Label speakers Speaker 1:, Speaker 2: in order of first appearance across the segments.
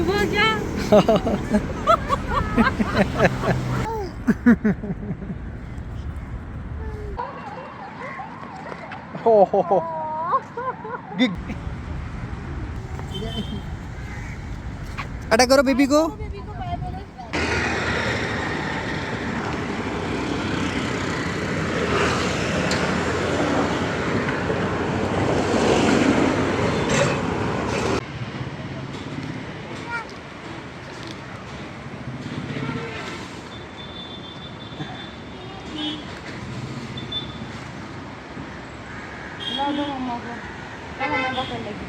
Speaker 1: हुआ क्या?
Speaker 2: हो अटैक करो बेबी को।
Speaker 1: मम्मा को मम्मा पकड़ लेगी।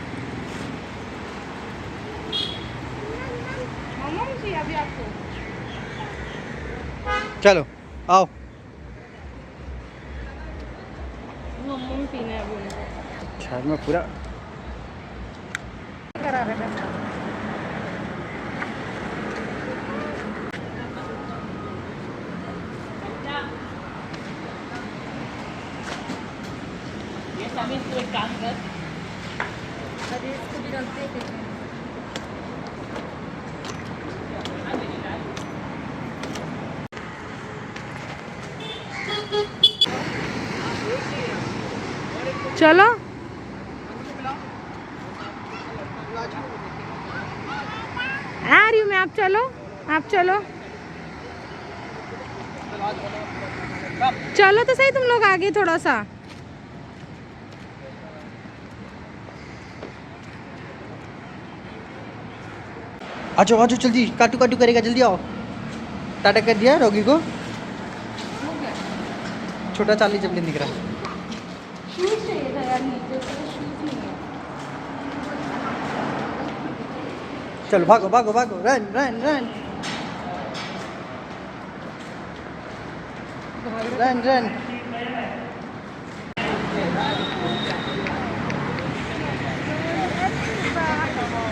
Speaker 1: मम्मा मुझे अभी आपको
Speaker 2: चलो आओ।
Speaker 1: मम्मा में पीना है अभी उनको।
Speaker 2: शहर में पूरा
Speaker 1: करा रहे हैं। ये सभी तो एक काम कर। अरे इसको भी रखते हैं। चलो आ रही हूँ मैं। आप चलो, आप चलो, चलो तो सही तुम लोग आगे थोड़ा सा।
Speaker 2: आजो आजो जल्दी, काटू काटू करेगा, जल्दी आओ। टाटा कर दिया रोगी को। छोटा चार्ली चैपलिन दिख रहा है।
Speaker 1: शूज चाहिए था यार, नीचे से शूज नहीं है।
Speaker 2: चलो भागो भागो भागो, run run run run run.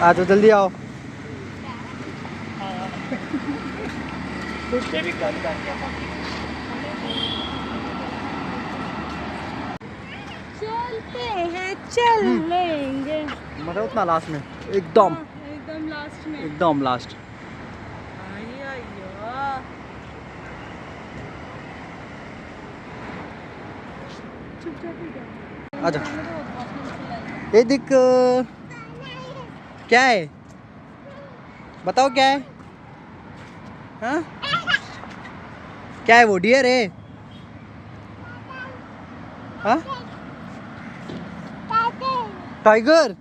Speaker 2: आ जाओ जल्दी आओ।
Speaker 1: चलते हैं, चल लेंगे।
Speaker 2: मजा उतना लास्ट में एकदम
Speaker 1: एकदम लास्ट में।
Speaker 2: एकदम लास्ट। आजा। ये देख क्या है, बताओ क्या है? हाँ क्या है वो? डियर है? हाँ टाइगर।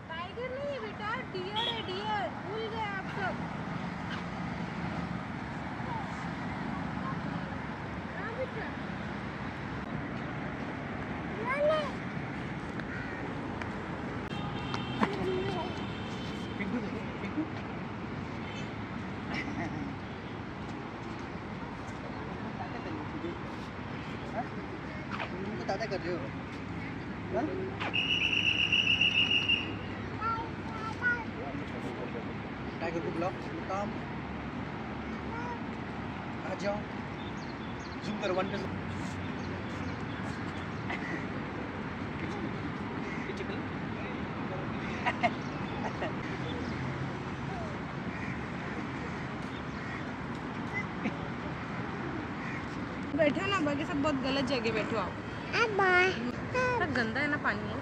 Speaker 1: टाइगर नहीं है बेटा, डियर है, डियर। भूल गए आप सब। हाँ बेटा।
Speaker 2: दादा कर रहे हो? टाइगर को बुलाओ, काम आ जाओ। जूम करो, 1 2
Speaker 1: बैठो ना, बाकी सब बहुत गलत जगह बैठो आप। गंदा है ना पानी है।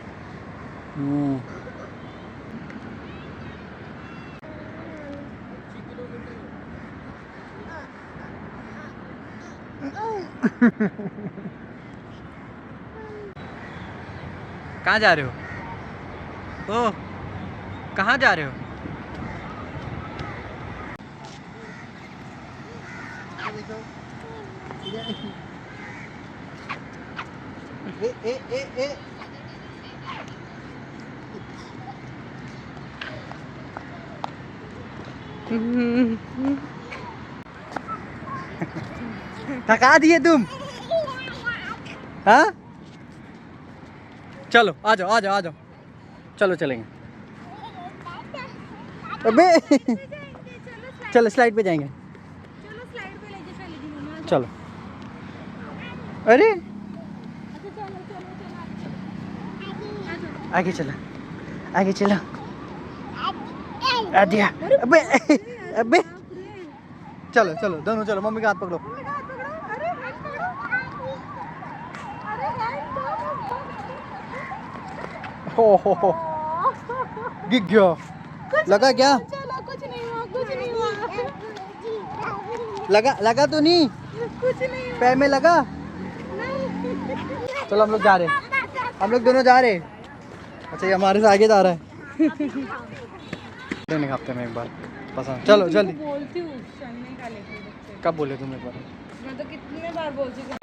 Speaker 2: कहाँ जा रहे हो? ओ कहाँ जा रहे हो? ए ए ए ए थका दिए तुम। हाँ चलो आ जाओ आ जाओ आ जाओ, चलो चलेंगे। अबे चलो स्लाइड पे जाएंगे।
Speaker 1: चलो स्लाइड पे लेके चलेगी मम्मा।
Speaker 2: चलो। अरे
Speaker 1: अच्छा चलो चलो चलो।
Speaker 2: आगे चला, आगे चला। अरे अबे अबे चलो चलो दोनों चलो, मम्मी का हाथ पकड़ो। हो गिर गया। लगा क्या?
Speaker 1: चलो कुछ नहीं हुआ, कुछ नहीं हुआ,
Speaker 2: लगा तो नहीं?
Speaker 1: कुछ नहीं हुआ।
Speaker 2: पैर में लगा? चलो हम लोग जा रहे हैं, हम लोग दोनों जा रहे हैं। अच्छा ये हमारे से आगे जा रहा है। नहीं हफ्ते में एक बार पसंद। चलो जल्दी।
Speaker 1: बोलती हूँ चलने का, लेकिन
Speaker 2: कब बोले तुम एक बार?
Speaker 1: मैं तो कितने बार बोल चुकी हूँ।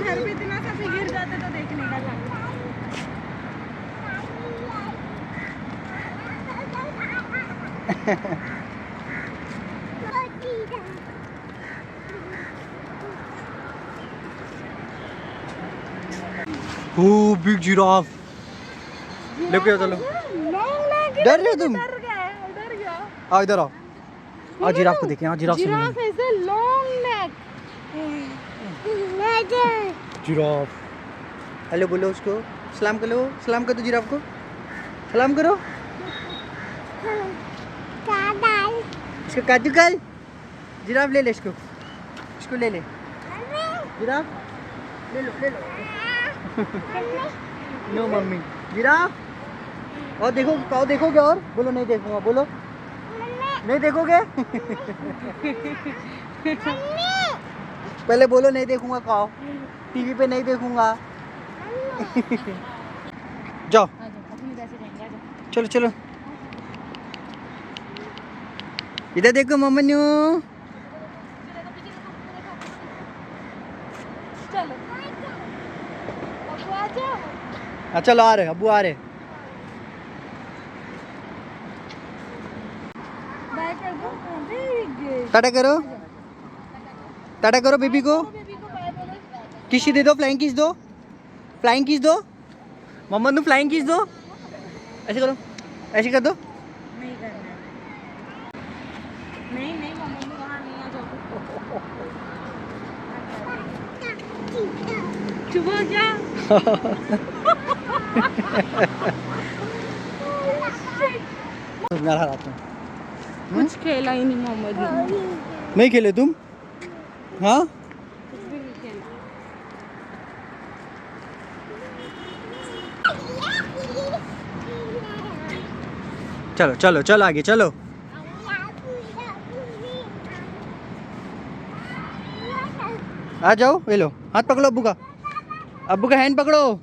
Speaker 1: घर पे इतना सा भी गिर जाते तो देखने का था।
Speaker 2: बिग जिराफ लेके आओ। चलो डर रहे हो तुम?
Speaker 1: डर गया।
Speaker 2: आओ इधर आओ। आओ जिराफ को देखें। हाँ जिराफ से
Speaker 1: जिराफ
Speaker 2: मिलेंगे।
Speaker 1: is a long neck.
Speaker 2: Giraffe hello बोलो उसको, सलाम करो। सलाम कर दो जिराफ को, सलाम करो। इसको काजू कर। जिराफ ले ले इसको, इसको ले ले। जिराफ ले लो ले लो। No mummy. जिराफ और देखो, काओ देखोगे? और बोलो नहीं देखूंगा, बोलो नहीं देखोगे। पहले बोलो नहीं देखूंगा, काओ टीवी पे नहीं देखूंगा। जाओ चलो चलो इधर देखो मम्मन्यू।
Speaker 1: चलो अब आ जाओ।
Speaker 2: चलो आ रहे, अब्बू आ रहे।
Speaker 1: बाय कर दो। Very good.
Speaker 2: टाटा करो, टाटा करो बेबी को।
Speaker 1: बेबी को बाय बोलो।
Speaker 2: किसी दे दो, फ्लाइंग किस दो, फ्लाइंग किस दो। मम्मा तुम फ्लाइंग किस दो। ऐसे करो, ऐसे कर दो।
Speaker 1: नहीं करना है। नहीं नहीं मम्मी वहाँ नहीं आ जाओ। चुप हो जा।
Speaker 2: मेरा हाथ में
Speaker 1: कुछ खेला ही नहीं मोहम्मद ने।
Speaker 2: नहीं खेले तुम? हाँ
Speaker 1: कुछ भी नहीं खेला।
Speaker 2: चलो चलो चलो आगे चलो। आ जाओ, ये लो हाथ पकड़ो अब्बू का, अब्बू का हैंड पकड़ो।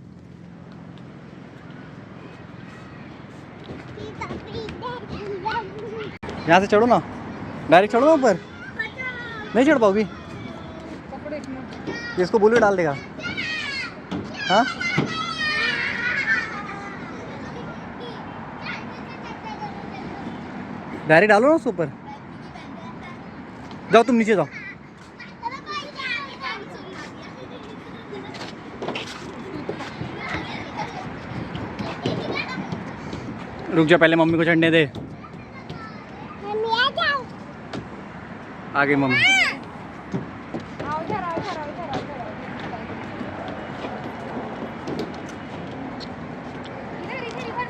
Speaker 2: यहाँ से चढ़ो ना, डायरेक्ट चढ़ो ना ऊपर। नहीं चढ़ पाओगी?
Speaker 1: पकड़ो एक मिनट।
Speaker 2: इसको बोलो डाल देगा। हाँ डायरेक्ट डालो ना उसके ऊपर। जाओ तुम नीचे जाओ। रुक जा, पहले मम्मी को चढ़ने दे। आगे मम्मी।
Speaker 1: आओ इधर आओ इधर आओ इधर आओ इधर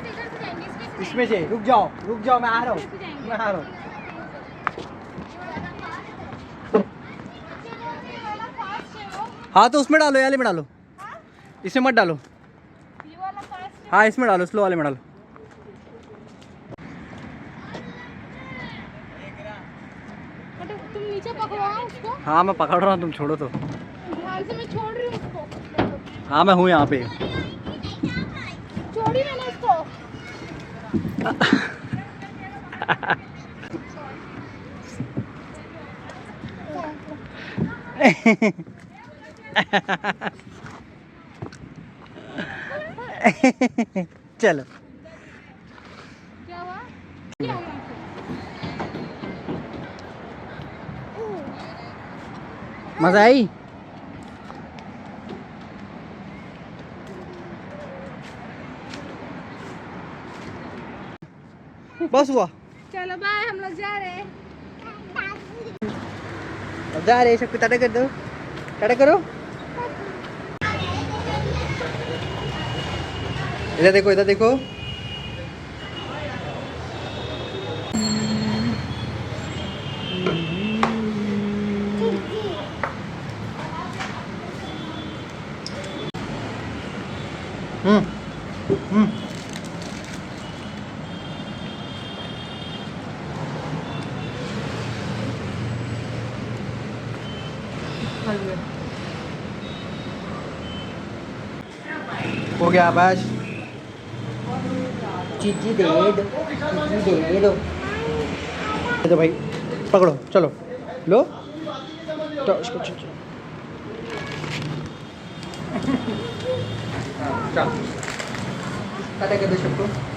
Speaker 1: इधर से जाएंगे
Speaker 2: इसमें से रुक जाओ मैं आ रहा हूँ, मैं आ रहा हूँ। हाँ तो उसमें डालो, वाले में डालो, इसमें मत डालो।
Speaker 1: ये वाला फास्ट।
Speaker 2: हाँ इसमें डालो, स्लो वाले में डालो।
Speaker 1: तुम नीचे पकड़ो उसको।
Speaker 2: हाँ मैं पकड़ रहा हूँ, तुम छोड़ो तो।
Speaker 1: ध्यान से, मैं छोड़ रही हूँ उसको।
Speaker 2: हाँ मैं हूँ यहाँ पे।
Speaker 1: छोड़ी मैंने उसको।
Speaker 2: चलो
Speaker 1: क्या हुआ? क्या हुआ?
Speaker 2: मजा आई? बस हुआ।
Speaker 1: चलो बाय, हम लोग जा रहे हैं।
Speaker 2: अब जा रहे हैं, सबको टाटा कर दो, टाटा करो। इधर देखो, इधर देखो। हम्म। हो गया बस। चीजी दे दो, चीजी दे दो। तो भाई पकड़ो, चलो लो तो इसको चलो टाटा कर दो सबको।